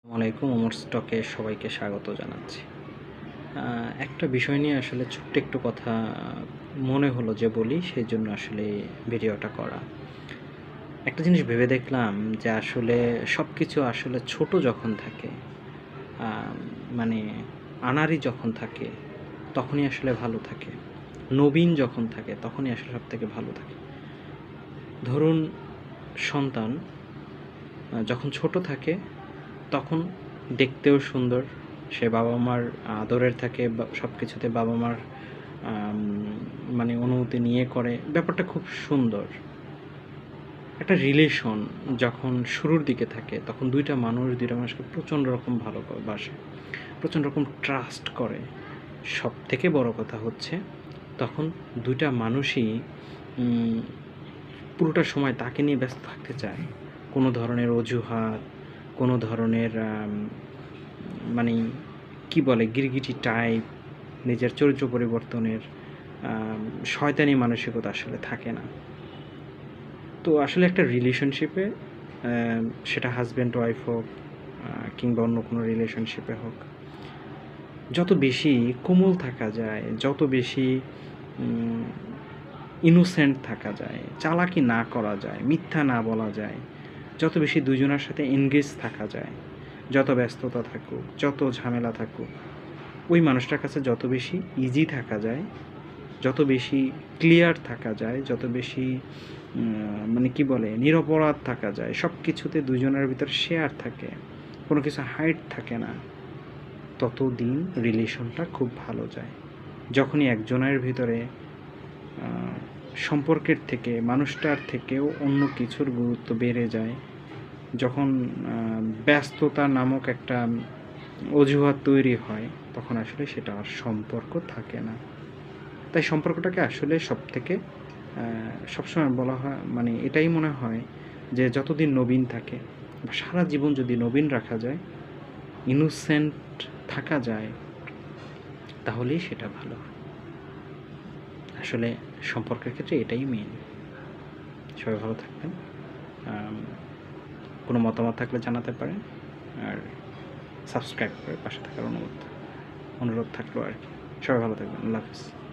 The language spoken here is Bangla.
আসসালামাইকুম। ওমর স্টকে সবাইকে স্বাগত জানাচ্ছি। একটা বিষয় নিয়ে আসলে ছোট্ট একটু কথা মনে হলো যে বলি, সেই জন্য আসলে ভিডিওটা করা। একটা জিনিস ভেবে দেখলাম যে আসলে সব কিছু আসলে ছোট যখন থাকে, মানে আনাড়ি যখন থাকে, তখনই আসলে ভালো থাকে। নবীন যখন থাকে, তখনই আসলে সবথেকে ভালো থাকে। ধরুন, সন্তান যখন ছোট থাকে, তখন দেখতেও সুন্দর, সে বাবা মার আদরের থাকে, সব কিছুতে বাবা মার মানে অনুমতি নিয়ে করে, ব্যাপারটা খুব সুন্দর। একটা রিলেশন যখন শুরুর দিকে থাকে, তখন দুইটা মানুষকে প্রচণ্ড রকম ভালোবাসে, প্রচণ্ড রকম ট্রাস্ট করে। সব থেকে বড় কথা হচ্ছে, তখন দুইটা মানুষই পুরোটা সময় তাকে নিয়ে ব্যস্ত থাকতে চায়। কোনো ধরনের অজুহাত, কোনো ধরনের মানে কি বলে, গিরগিটি টাইপ, নিজের চরিত্র পরিবর্তনের শয়তানি মানসিকতা আসলে থাকে না। তো আসলে একটা রিলেশনশিপে, সেটা হাজব্যান্ড ওয়াইফ হোক কিংবা অন্য কোনো রিলেশনশিপে হোক, যত বেশি কোমল থাকা যায়, যত বেশি ইনোসেন্ট থাকা যায়, চালাকি না করা যায়, মিথ্যা না বলা যায়, যত বেশি দুজনের সাথে এনগেজ থাকা যায়, যত ব্যস্ততা থাকুক, যত ঝামেলা থাকুক, ওই মানুষটার কাছে যত বেশি ইজি থাকা যায়, যত বেশি ক্লিয়ার থাকা যায়, যত বেশি মানে কি বলে, নিরপরাধ থাকা যায়, সব কিছুতে দুজনের ভিতরে শেয়ার থাকে, কোনো কিছু হাইড থাকে না, ততদিন রিলেশনটা খুব ভালো যায়। যখনই একজনের ভিতরে সম্পর্কের থেকে, মানুষটার থেকেও অন্য কিছুর গুরুত্ব বেড়ে যায়, যখন ব্যস্ততা নামক একটা অজুহাত তৈরি হয়, তখন আসলে সেটা আর সম্পর্ক থাকে না। তাই সম্পর্কটাকে আসলে সবসময় বলা হয়, মানে এটাই মনে হয় যে যতদিন নবীন থাকে, বা সারা জীবন যদি নবীন রাখা যায়, ইনোসেন্ট থাকা যায়, তাহলেই সেটা ভালো। আসলে সম্পর্কের ক্ষেত্রে এটাই মেন। সবাই ভালো থাকবেন। কোনো মতামত থাকলে জানাতে পারেন, আর সাবস্ক্রাইব করে পাশে থাকার অনুরোধ থাকলো আর কি। সবাই ভালো থাকবেন। আল্লাহ হাফিজ।